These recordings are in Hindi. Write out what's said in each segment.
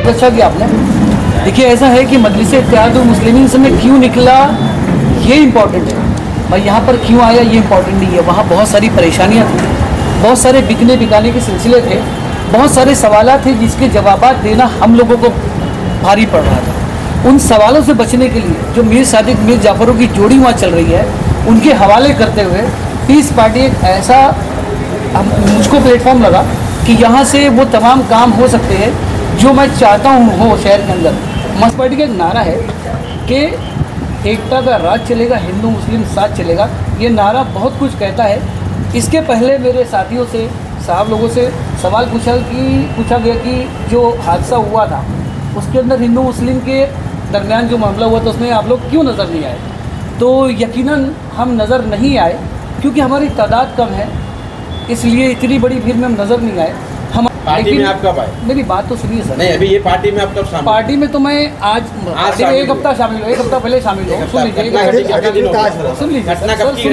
एक अच्छा किया आपने। देखिए ऐसा है कि मजलिस इत्तेहादुल मुस्लिमीन से मैं क्यों निकला ये इम्पोर्टेंट है, मैं यहाँ पर क्यों आया ये इम्पोर्टेंट नहीं है। वहाँ बहुत सारी परेशानियाँ थी, बहुत सारे बिकने बिकाने के सिलसिले थे, बहुत सारे सवाल थे जिसके जवाब देना हम लोगों को भारी पड़ रहा था। उन सवालों से बचने के लिए जो मीर सादिक मीर जाफ़रों की जोड़ी वहाँ चल रही है उनके हवाले करते हुए पीस पार्टी एक ऐसा मुझको प्लेटफॉर्म लगा कि यहाँ से वो तमाम काम हो सकते हैं जो मैं चाहता हूँ हो शहर के अंदर। मस्त पार्टी का एक नारा है कि एकता का राज चलेगा, हिंदू मुस्लिम साथ चलेगा। ये नारा बहुत कुछ कहता है। इसके पहले मेरे साथियों से साहब लोगों से सवाल पूछा गया कि जो हादसा हुआ था उसके अंदर हिंदू मुस्लिम के दरमियान जो मामला हुआ था उसमें आप लोग क्यों नज़र नहीं आए। तो यकीनन हम नज़र नहीं आए क्योंकि हमारी तादाद कम है, इसलिए इतनी बड़ी भीड़ में हम नज़र नहीं आए। हम पार्टी में आप कब आए? मेरी बात तो सुनिए सर। नहीं, अभी ये पार्टी में आप कब शामिल? पार्टी में तो मैं आज एक हफ्ता शामिल हूँ, एक हफ्ता पहले शामिल हूँ। सुन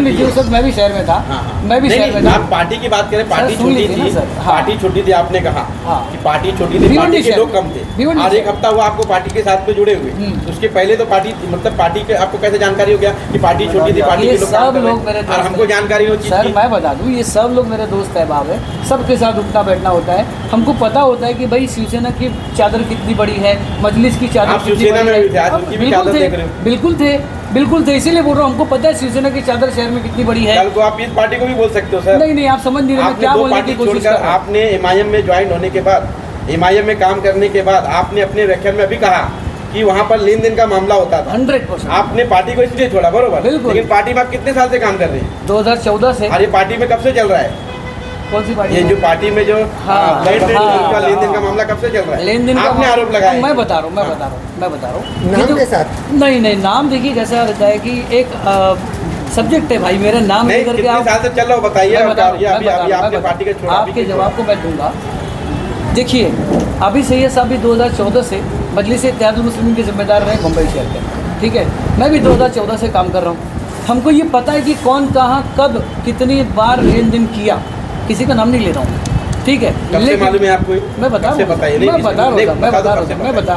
लीजिए सर, मैं भी शहर में था, मैं भी शहर में था। आप पार्टी की बात करें, पार्टी छोटी थी, पार्टी छोटी थी, आपने कहा कि पार्टी छोटी थी, पार्टी के लोग कम थे। आज एक हफ्ता हुआ आपको पार्टी के साथ में जुड़े हुए, उसके पहले तो पार्टी मतलब पार्टी के आपको कैसे जानकारी हो गया कि पार्टी छोटी थी, पार्टी के सब लोग मेरे और हमको जानकारी हो? सर मैं बता दूं, ये सब लोग मेरे दोस्त अहबाब है, सबके साथ उठना बैठना होता है। हमको पता होता है कि भाई शिवसेना की चादर कितनी बड़ी है, मजलिस की चादर कितनी बड़ी है। बिल्कुल थे, इसीलिए बोल रहा हूँ। हमको पता है शिवसेना की चादर शहर में कितनी बड़ी है। कल को आप इस पार्टी को भी बोल सकते हो सर। नहीं, आप समझ नहीं रहे मैं क्या बोलने की कोशिश कर रहा हूं। आपने एमआईएम में ज्वाइन होने के बाद, एमआईएम में काम करने के बाद आपने अपने व्याख्यान में अभी कहा कि वहाँ पर लेन देन का मामला होता था। 100% आपने पार्टी को इसलिए छोड़ा, बरोबर? बिल्कुल। लेकिन पार्टी में आप कितने साल से काम कर रहे हैं? 2014 से। और ये पार्टी में कब से चल रहा है? कौन सी पार्टी? ये जो पार्टी में जो लेन देन का मामला कब से चल रहा है? लेन देन आपने आरोप लगाया। मैं बता रहा हूँ नाम के साथ। नहीं, नाम देखिए कैसा रहता है कि एक सब्जेक्ट है भाई, मेरा नाम लेकर के आप साल से चल रहा हो, बताइए। आपके जवाब को मैं दूंगा। देखिए अभी सैयद साहब भी 2014 से मजलिस इत्तेहादुल मुस्लिमीन के जिम्मेदार रहे मुंबई शहर के, ठीक है। मैं भी 2014 से काम कर रहा हूँ। हमको ये पता है कि कौन कहाँ कब कितनी बार लेन देन किया, किसी का नाम नहीं ले रहा हूँ, ठीक है। मालूम है आपको? मैं बता रहा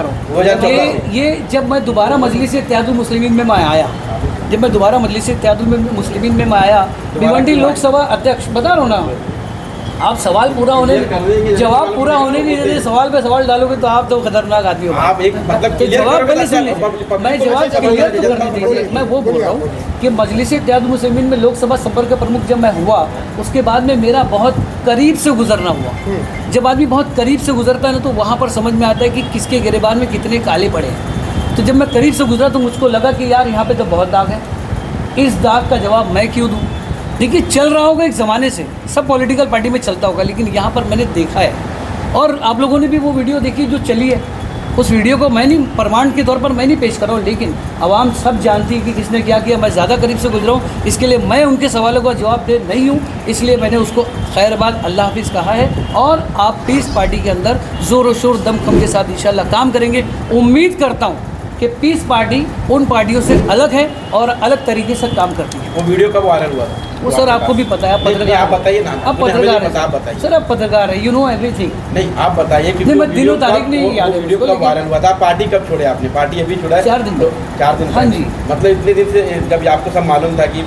हूँ ये जब मैं दोबारा मजलिस इत्तेहादुल मुस्लिमीन में मैं आया, जब मैं दोबारा मजलिस इत्तेहादुल मुस्लिमीन में मैं आया, भिवंडी लोकसभा अध्यक्ष, बता रहा हूँ ना। आप सवाल पूरा होने, जवाब पूरा होने नहीं देते, सवाल पे सवाल डालोगे तो आप तो खतरनाक आदमी हो। आप एक मतलब जवाब पहले सुन लीजिए, मैं जवाब क्लियर तो करने दीजिए। मैं वो बोल रहा हूँ कि मजलिस इत्तेहादुल मुस्लिमीन में लोकसभा संपर्क प्रमुख जब मैं हुआ, उसके बाद में मेरा बहुत करीब से गुजरना हुआ। जब आदमी बहुत करीब से गुजरता है ना तो वहाँ पर समझ में आता है कि किसके गिरेबान में कितने काले पड़े हैं। तो जब मैं करीब से गुजरा तो मुझको लगा कि यार यहाँ पे तो बहुत दाग है, इस दाग का जवाब मैं क्यों दूँ। देखिए चल रहा होगा एक ज़माने से, सब पॉलिटिकल पार्टी में चलता होगा, लेकिन यहाँ पर मैंने देखा है और आप लोगों ने भी वो वीडियो देखी जो चली है। उस वीडियो को मैं नहीं प्रमाण के तौर पर मैं नहीं पेश कर रहा हूँ, लेकिन आवाम सब जानती है कि किसने क्या किया। मैं ज़्यादा करीब से गुजरा हूँ, इसके लिए मैं उनके सवालों का जवाब दे नहीं हूँ, इसलिए मैंने उसको खैरबाद अल्लाह हाफिज़ कहा है। और आप पीस पार्टी के अंदर ज़ोर शोर दमखम के साथ इंशाल्लाह काम करेंगे। उम्मीद करता हूँ कि पीस पार्टी उन पार्टियों से अलग है और अलग तरीके से काम करती है। वो वीडियो कब वायरल हुआ था? वो सर आपको भी पता है, आप पत्रकार, आप बताइए ना। आप पत्रकार हैं, आप बताइए सर, आप पत्रकार हैं, यू नो एवरीथिंग। नहीं आप बताइए कि मैं दिनों तारीख नहीं याद है। वीडियो कब वायरल हुआ था? पार्टी कब छोड़े आपने? पार्टी अभी छोड़ा है 4 दिन। 4 दिन? हाँ जी। मतलब इतने दिन से जब आपको सब मालूम था कि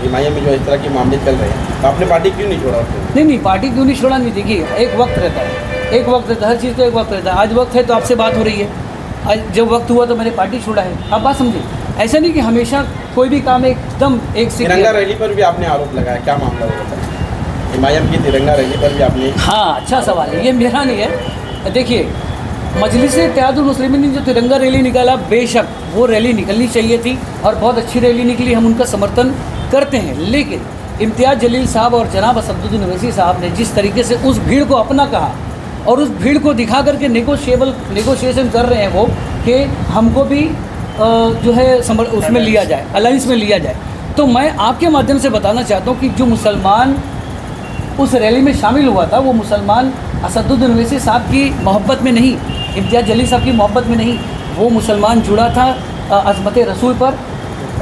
एमआईएम में जो इस तरह के मामले चल रहे हैं, तो आपने पार्टी क्यों नहीं छोड़ा? नहीं, पार्टी क्यों नहीं छोड़ा? नहीं, देखिए एक वक्त रहता है, एक वक्त रहता है, हर चीज़ का एक वक्त रहता है। आज वक्त है तो आपसे बात हो रही है, आज जब वक्त हुआ तो मैंने पार्टी छोड़ा है। आप बात समझिए, ऐसा नहीं कि हमेशा कोई भी काम एकदम एक से। तिरंगा रैली पर भी आपने आरोप लगाया, क्या मामला हुआ था? एमआईएम की तिरंगा रैली पर भी आपने। हाँ, अच्छा सवाल है, ये मेरा नहीं है। देखिए मजलिस इत्तेहादुल मुस्लिमीन ने जो तिरंगा रैली निकाला, बेशक वो रैली निकलनी चाहिए थी और बहुत अच्छी रैली निकली, हम उनका समर्थन करते हैं। लेकिन इम्तियाज़ जलील साहब और जनाब असदुद्दीन ओवैसी साहब ने जिस तरीके से उस भीड़ को अपना कहा और उस भीड़ को दिखा करके नेगोशिएशन कर रहे हैं वो कि हमको भी जो है उसमें लिया जाए, अलायंस में लिया जाए। तो मैं आपके माध्यम से बताना चाहता हूँ कि जो मुसलमान उस रैली में शामिल हुआ था वो मुसलमान असदुद्दीन ओवैसी साहब की मोहब्बत में नहीं, इम्तियाज़ जलील साहब की मोहब्बत में नहीं, वो मुसलमान जुड़ा था अज़मत रसूल पर,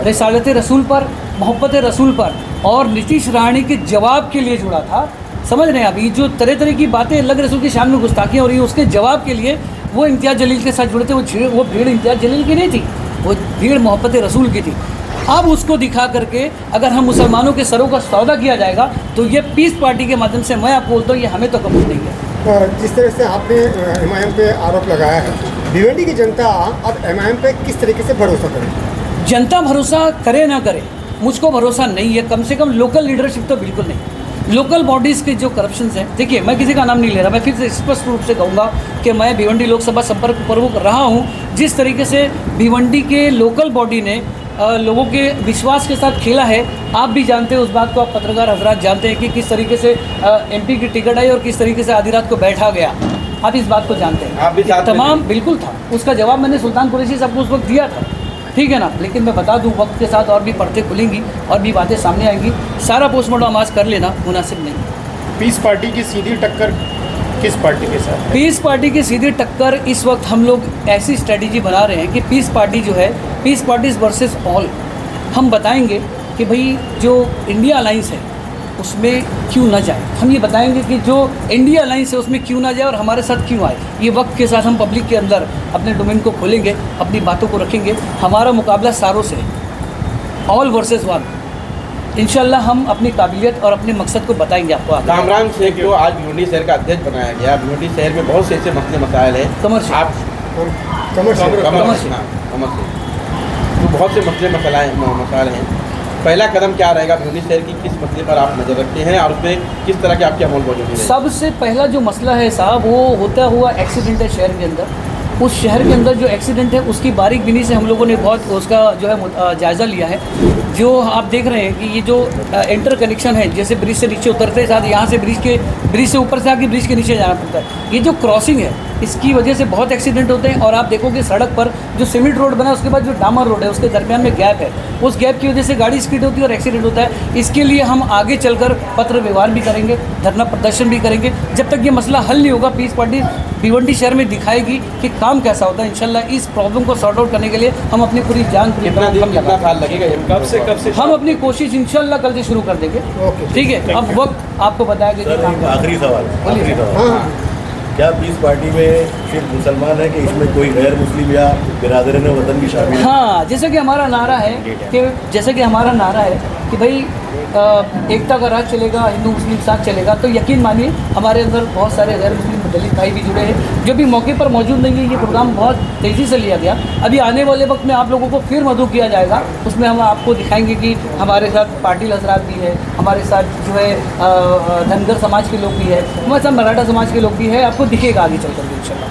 रिसालत रसूल पर, मोहब्बत रसूल पर और नीतीश राणी के जवाब के लिए जुड़ा था। समझ रहे हैं? अभी जो तरह तरह की बातें अल्लाह के रसूल की शान में गुस्ताखियाँ हो रही है, उसके जवाब के लिए वो इम्तियाज़ जलील के साथ जुड़े थे। वो भीड़ इम्तियाज़ जलील की नहीं थी, वो भीड़ मोहब्बत रसूल की थी। अब उसको दिखा करके अगर हम मुसलमानों के सरों का सौदा किया जाएगा तो ये पीस पार्टी के माध्यम से मैं आपको बोलता हूँ, ये हमें तो कबूल नहीं है। जिस तरह से आपने एमआईएम पे आरोप लगाया है, भिवंडी की जनता अब एमआईएम पे किस तरीके से भरोसा करे? जनता भरोसा करे ना करे, मुझको भरोसा नहीं है। कम से कम लोकल लीडरशिप तो बिल्कुल नहीं। लोकल बॉडीज़ के जो करप्शन हैं, देखिए मैं किसी का नाम नहीं ले रहा, मैं फिर से स्पष्ट रूप से कहूँगा कि मैं भिवंडी लोकसभा संपर्क प्रमुख रहा हूँ। जिस तरीके से भिवंडी के लोकल बॉडी ने लोगों के विश्वास के साथ खेला है, आप भी जानते हैं उस बात को, आप पत्रकार हजरात जानते हैं कि किस तरीके से एमपी की टिकट आई और किस तरीके से आधी रात को बैठा गया। आप इस बात को जानते हैं। आप भी तमाम बिल्कुल था, उसका जवाब मैंने सुल्तान कुरैशी साहब को उस वक्त दिया था, ठीक है ना। लेकिन मैं बता दूं, वक्त के साथ और भी पर्दे खुलेंगी और भी बातें सामने आएंगी। सारा पोस्टमार्टम आज कर लेना मुनासिब नहीं। पीस पार्टी की सीधी टक्कर किस पार्टी के साथ? पीस पार्टी की सीधी टक्कर इस वक्त हम लोग ऐसी स्ट्रेटजी बना रहे हैं कि पीस पार्टी जो है, पीस पार्टीज वर्सेस ऑल, हम बताएंगे कि भाई जो इंडिया अलाइंस है उसमें क्यों ना जाए। हम ये बताएंगे कि जो इंडिया अलाइंस है उसमें क्यों ना जाए और हमारे साथ क्यों आए। ये वक्त के साथ हम पब्लिक के अंदर अपने डोमेन को खोलेंगे, अपनी बातों को रखेंगे। हमारा मुकाबला सारों से, ऑल वर्सेस वन। इंशाल्लाह हम अपनी काबिलियत और अपने मकसद को बताएंगे आपको। कामरान शेख को आज भिवंडी शहर का अध्यक्ष बनाया गया। भिवंडी शहर में बहुत से ऐसे मसले मसाइल हैं, कमर्शियल तो बहुत से मसले मसाइल हैं। पहला कदम क्या रहेगा भिवंडी शहर की, किस मसले पर आप नज़र रखते हैं और उसमें किस तरह के आपके अमल मौजूद है? सबसे पहला जो मसला है साहब, वो होता हुआ एक्सीडेंट है शहर के अंदर। उस शहर के अंदर जो एक्सीडेंट है उसकी बारीक बीनी से हम लोगों ने बहुत उसका जो है जायज़ा लिया है। जो आप देख रहे हैं कि ये जो इंटर कनेक्शन है, जैसे ब्रिज से नीचे उतरते साथ यहाँ से ब्रिज से ऊपर से आके ब्रिज के नीचे जाना पड़ता है। ये जो क्रॉसिंग है इसकी वजह से बहुत एक्सीडेंट होते हैं। और आप देखोगे सड़क पर जो सीमेंट रोड बना है उसके बाद जो डामर रोड है उसके दरमियान में गैप है, उस गैप की वजह से गाड़ी स्किड होती है और एक्सीडेंट होता है। इसके लिए हम आगे चलकर पत्र व्यवहार भी करेंगे, धरना प्रदर्शन भी करेंगे। जब तक ये मसला हल नहीं होगा, पीस पार्टी भिवंडी शहर में दिखाएगी कि काम कैसा होता है। इंशाल्लाह इस प्रॉब्लम को सॉर्ट आउट करने के लिए हम अपनी पूरी जान कितना साल लगेगा? कब से हम अपनी कोशिश इंशाल्लाह कल से शुरू कर देंगे, ठीक है। अब वक्त आपको बताया गया। आखिरी सवाल, क्या पीस पार्टी में सिर्फ मुसलमान है कि इसमें कोई गैर मुस्लिम या बिरादरान वतन भी शामिल है? हाँ, जैसे कि हमारा नारा है कि भाई एकता का राज चलेगा, हिंदू मुस्लिम साथ चलेगा। तो यकीन मानिए हमारे अंदर बहुत सारे गैर मुस्लिम दलित भाई भी जुड़े हैं जो भी मौके पर मौजूद नहीं है। ये प्रोग्राम बहुत तेज़ी से लिया गया। अभी आने वाले वक्त में आप लोगों को फिर मधु किया जाएगा, उसमें हम आपको दिखाएंगे कि हमारे साथ पाटिल हजरात भी है, हमारे साथ जो है धनगर समाज के लोग भी है, हमारे साथ मराठा समाज के लोग भी है। आपको दिखेगा आगे चल कर इंशाल्लाह।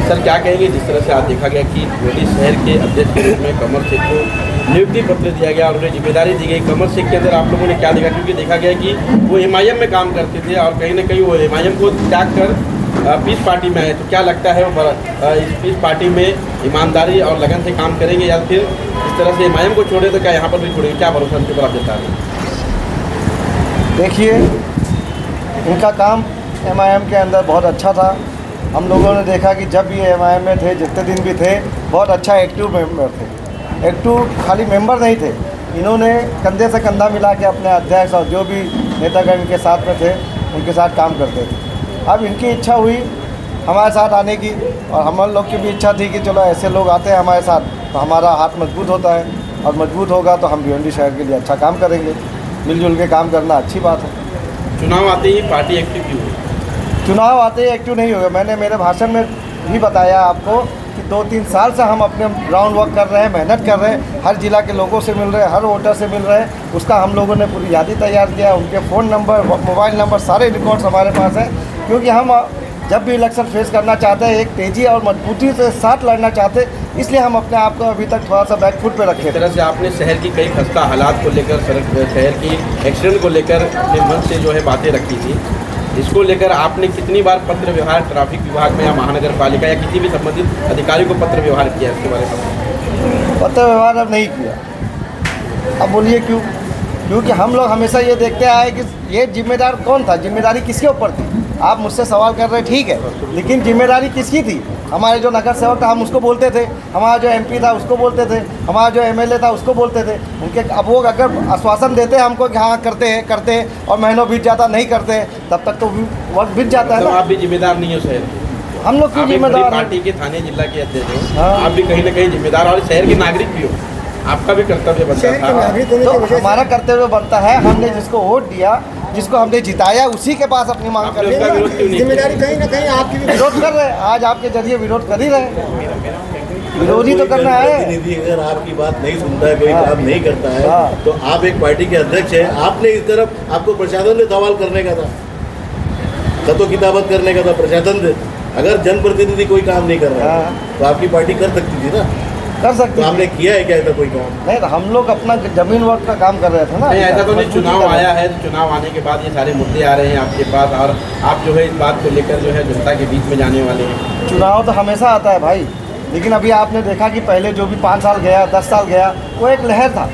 सर क्या कहेंगे, जिस तरह से आज देखा गया कि भिवंडी शहर के अध्यक्ष के रूप में कमर शेख को नियुक्ति पत्र दिया गया और उन्हें जिम्मेदारी दी गई। कमर शेख के अंदर आप लोगों ने क्या देखा, क्योंकि देखा गया कि वो एमआईएम में काम करते थे और कहीं ना कहीं वो एमआईएम को त्याग कर पीस पार्टी में आए। तो क्या लगता है वो इस पीस पार्टी में ईमानदारी और लगन से काम करेंगे या फिर इस तरह से एमआईएम को छोड़े तो क्या यहाँ पर भी छोड़ेंगे? क्या भरोसा उनके ऊपर आप जता रहे हैं? देखिए, इनका काम एमआईएम के अंदर बहुत अच्छा था। हम लोगों ने देखा कि जब ये एमआईएम में थे, जितने दिन भी थे, बहुत अच्छा एक्टिव मेंबर थे। एक्टिव खाली मेंबर नहीं थे, इन्होंने कंधे से कंधा मिला के अपने अध्यक्ष और जो भी नेतागण इनके साथ में थे उनके साथ काम करते थे। अब इनकी इच्छा हुई हमारे साथ आने की और हम लोग की भी इच्छा थी कि चलो ऐसे लोग आते हैं हमारे साथ तो हमारा हाथ मजबूत होता है और मजबूत होगा तो हम भिवंडी शहर के लिए अच्छा काम करेंगे। मिलजुल के काम करना अच्छी बात है। चुनाव आते ही पार्टी एक्टिव क्यों हुई? चुनाव आते ही एक्टिव नहीं होगा। मैंने मेरे भाषण में भी बताया आपको कि 2-3 साल से हम अपने ग्राउंड वर्क कर रहे हैं, मेहनत कर रहे हैं, हर जिला के लोगों से मिल रहे हैं, हर वोटर से मिल रहे हैं। उसका हम लोगों ने पूरी यादी तैयार किया, उनके फ़ोन नंबर, मोबाइल नंबर, सारे रिकॉर्ड्स हमारे पास हैं। क्योंकि हम जब भी इलेक्शन फेस करना चाहते हैं, एक तेज़ी और मजबूती से साथ लड़ना चाहते हैं, इसलिए हम अपने आप को अभी तक थोड़ा सा बैक फुट पे रखे। इस तरह से आपने शहर की कई खस्ता हालात को लेकर, शहर की एक्सीडेंट को लेकर अपने मन से जो है बातें रखी थी। इसको लेकर आपने कितनी बार पत्र व्यवहार ट्रैफिक विभाग में या महानगर पालिका या किसी भी संबंधित अधिकारी को पत्र व्यवहार किया? इसके बारे में पत्र व्यवहार अब नहीं किया। अब बोलिए क्यों? क्योंकि हम लोग हमेशा ये देखते आए कि ये जिम्मेदार कौन था, जिम्मेदारी किसके ऊपर थी। आप मुझसे सवाल कर रहे, ठीक है, लेकिन जिम्मेदारी किसकी थी? हमारे जो नगर सेवक था हम उसको बोलते थे, हमारा जो एमपी था उसको बोलते थे, हमारा जो एमएलए था उसको बोलते थे। उनके अब वो अगर आश्वासन देते हैं हमको कि हाँ करते हैं और महीनों बीत जाता नहीं करते हैं, तब तक तो वक्त बीत जाता है। तो आप भी जिम्मेदार नहीं हो शहर? हम लोग क्यों जिम्मेदार? पार्टी के थाने जिला के अध्यक्ष हो, आप भी कहीं ना कहीं जिम्मेदार और शहर के नागरिक भी हो, आपका भी कर्तव्य बनता है। तो हमारा कर्तव्य बनता है, हमने जिसको वोट दिया, जिसको हमने जिताया, उसी के पास अपनी मांग कर जिम्मेदारी कहीं ना कहीं आपकी भी विरोध कर रहे हैं। आज आपके जरिए विरोध कर ही रहे, विरोधी तो करना है। प्रतिनिधि अगर आपकी बात नहीं सुनता है, कोई काम नहीं करता है, तो आप एक पार्टी के अध्यक्ष हैं, आपने इस तरफ आपको प्रशासन से सवाल करने का था, खतो किताबत करने का था प्रशासन से। अगर जनप्रतिनिधि कोई काम नहीं कर रहा है तो आपकी पार्टी कर सकती थी ना, कर सकते। तो आपने किया है क्या ऐसा कोई काम? नहीं, तो हम लोग अपना जमीन वर्क का काम कर रहे थे ना। ऐसा तो नहीं, चुनाव आया है, चुनाव आने के बाद ये सारे मुद्दे आ रहे हैं आपके पास, और आप जो है इस बात को लेकर जो है जनता के बीच में जाने वाले हैं। चुनाव तो हमेशा आता है भाई, लेकिन अभी आपने देखा कि पहले जो भी 5 साल गया, 10 साल गया, वो एक लहर था।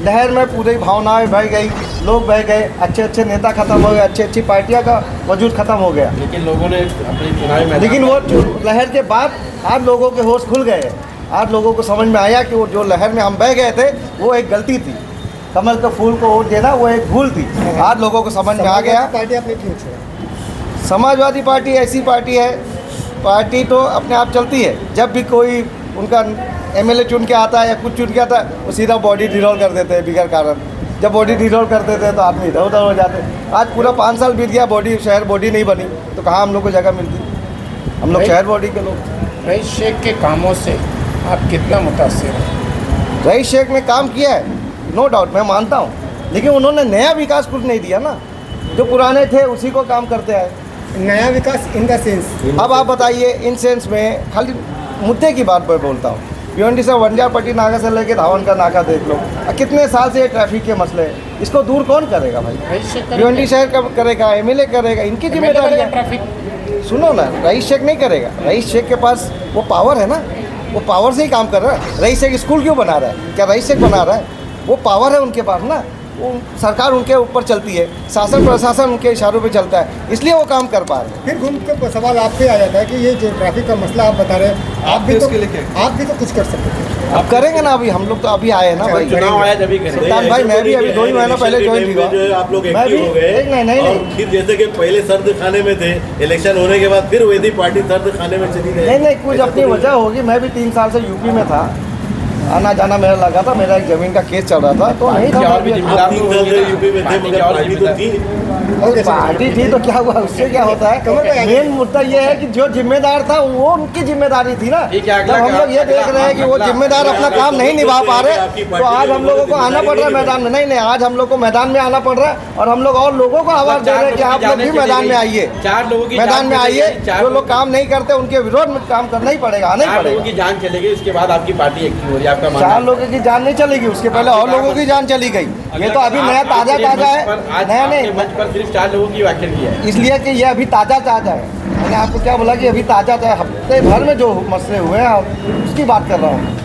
लहर में पूरी भावनाएं बह गई, लोग बह गए, अच्छे अच्छे नेता खत्म हो गए, अच्छी अच्छी पार्टियां का वजूद खत्म हो गया। लेकिन लोगों ने अपनी चुनावी मैदान, लेकिन वो लहर के बाद आज लोगों के होश खुल गए। आज लोगों को समझ में आया कि वो जो लहर में हम बह गए थे वो एक गलती थी, कमल के फूल को वोट देना वो एक भूल थी। आज लोगों को समझ में आ गया। पार्टी आपने क्यों छोड़ा? समाजवादी पार्टी ऐसी पार्टी है, पार्टी तो अपने आप चलती है। जब भी कोई उनका एमएलए चुन के आता है या कुछ चुन के आता है, वो सीधा बॉडी डिसॉल्व कर देते हैं बिगड़ कारण। जब बॉडी डिसॉल्व कर देते हैं तो आदमी इधर उधर हो जाते हैं। आज पूरा 5 साल बीत गया, शहर बॉडी नहीं बनी, तो कहाँ हम लोग को जगह मिलती? हम लोग शहर बॉडी के लोग। रईस शेख के कामों से आप कितना मुतासिर हैं? रईस शेख ने काम किया है, नो डाउट, मैं मानता हूँ, लेकिन उन्होंने नया विकास कुछ नहीं दिया ना। जो पुराने थे उसी को काम करते आए। नया विकास इन द सेंस, अब आप बताइए, इन सेंस में खाली मुद्दे की बात मैं बोलता हूँ। भिवंडी से वंजारपट्टी नाका से लेके धावन का नाका देख लो, कितने साल से ये ट्रैफिक के मसले हैं। इसको दूर कौन करेगा भाई? भिवंडी शहर का करेगा, एमएलए करेगा, इनकी जिम्मेदारी है। ट्रैफिक सुनो ना, रईस शेख नहीं करेगा। रईस शेख के पास वो पावर है ना, वो पावर से ही काम कर रहा है। रईस शेख स्कूल क्यों बना रहा है? क्या रईस शेख बना रहा है? वो पावर है उनके पास ना, वो सरकार उनके ऊपर चलती है, शासन प्रशासन उनके इशारों पे चलता है, इसलिए वो काम कर पा रहे हैं। फिर घूम के सवाल आप पे आ जाता है कि ये जो ट्रैफिक का मसला आप बता रहे हैं, आप भी तो कुछ कर सकते थे। अब करेंगे ना, अभी हम लोग तो अभी आए ना भाई, चुनाव आया जब ही करेंगे। सिद्धांत भाई, मैं भी अभी 2 ही महीना पहले ज्वाइन हुआ, जो है आप लोग मैं भी एक्टिव हो गए। नहीं, फिर जैसे कि पहले सर्द खाने में थे, इलेक्शन होने के बाद फिर वही पार्टी सर्द खाने में चली गई। नहीं, कुछ अपनी वजह होगी। मैं भी 3 साल से यूपी में था, आना जाना मेरा लगा था, मेरा एक जमीन का केस चल रहा था, तो नहीं था। आप 3 साल से यूपी में थे, मगर पार्टी तो थी। पार्टी थी तो क्या हुआ, उससे क्या होता है? मेन मुद्दा ये है कि जो जिम्मेदार था वो उनकी जिम्मेदारी थी ना। जब हम लोग ये देख रहे हैं कि वो जिम्मेदार अपना काम नहीं निभा पा रहे, तो आज हम लोगों को आना पड़ रहा है मैदान में। नहीं, आज हम लोग को मैदान में आना पड़ रहा है, और हम लोग और लोगों को आवाज दे रहे हैं कि आप लोग भी मैदान में आइए, 4 लोगों की मैदान में आइए। जो लोग काम नहीं करते उनके विरोध में काम करना ही पड़ेगा, आना ही पड़ेगा। की जान चलेगी, उसके बाद आपकी पार्टी एक्टिव हो रही है, आपका 4 लोगों की जान नहीं चलेगी, उसके पहले और लोगों की जान चली गई। ये तो अभी नया ताजा है, नया नहीं। मंच पर सिर्फ 4 लोगों की व्याख्या किया है, इसलिए कि ये अभी ताज़ा है। मैंने आपको क्या बोला कि अभी ताज़ा हफ्ते भर में जो मसले हुए हैं उसकी बात कर रहा हूँ।